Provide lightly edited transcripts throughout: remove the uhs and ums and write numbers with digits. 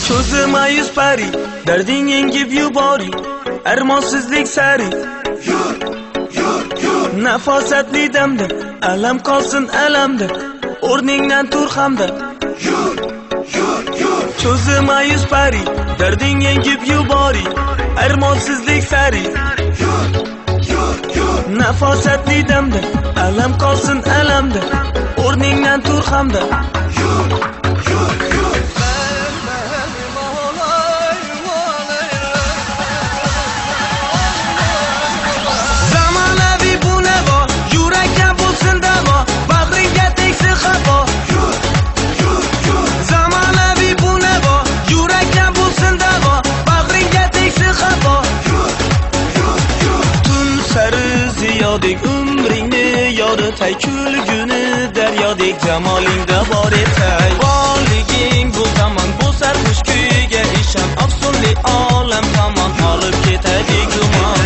Ko'zi ma'yus pari, darding yengib yubori, armonsizlik sari. Yur, yur, yur. Nafosatli damda, alam qolsin alamda, o'rningdan tur hamda. Yur, yur, yur. Ko'zi ma'yus pari, darding yengib yubori, armonsizlik sari. Yur, yur, yur. Nafosatli damda, alam qolsin alamda, o'rningdan tur hamda. Yur, yur, yur. Zamonaviy bu navo, yurakka bo'lsin davo, bag'ringga tegsin xato. Yur, yur, yur. Zamonaviy bu navo, yurakka bo'lsin davo, bag'ringga tegsin xato. Yur, yur, yur. Tun sari ziyodek umringni yoritay, kulguni daryodek jamolingda bor etay. Borliging bu zamon, bu sarxush kuyga ishon, afsunli olam tomon olib ketadi gumon.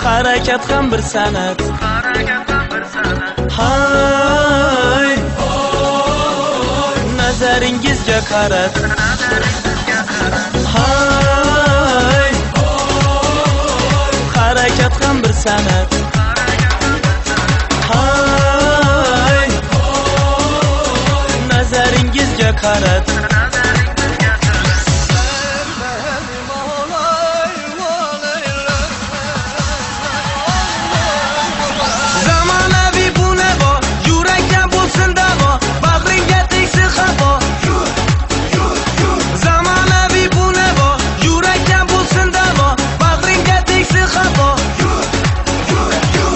Harakat ham bir san'at. Hay, nazaringizga qarab. Hay, harakat ham bir san'at. Hay, nazaringizga qarab. Zamonaviy bu navo, yurakka bo'lsin davo, bag'ringga tegsin xato. Yur, yur, yur. Zamonaviy bu navo, yurakka bo'lsin davo, bag'ringga tegsin xato. Yur, yur, yur.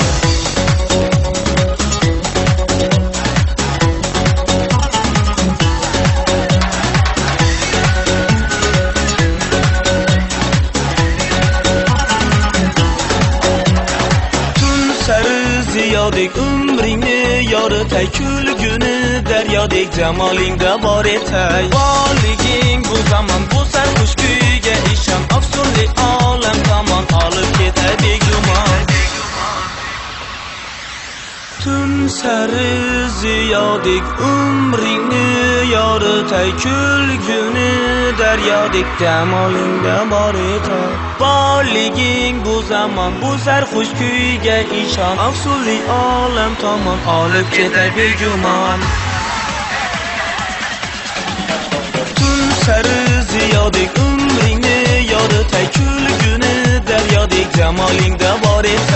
Tun sari ziyodek umringni yoritay, kulguni daryodek jamolingda bor etay. Borliging bu zamon, bu sarxush kuyga ishon, afsunli olam tomon olib ketadi gumon. Tun sari ziyodek umringni yoritay, kulguni daryodek jamolingda bor etay. Borliging bu zamon, bu sarxush kuyga ishon, afsunli olam tomon olib ketadi gumon. Tun sari ziyodek umringni yoritay, kulguni daryodek jamolingda bor etay.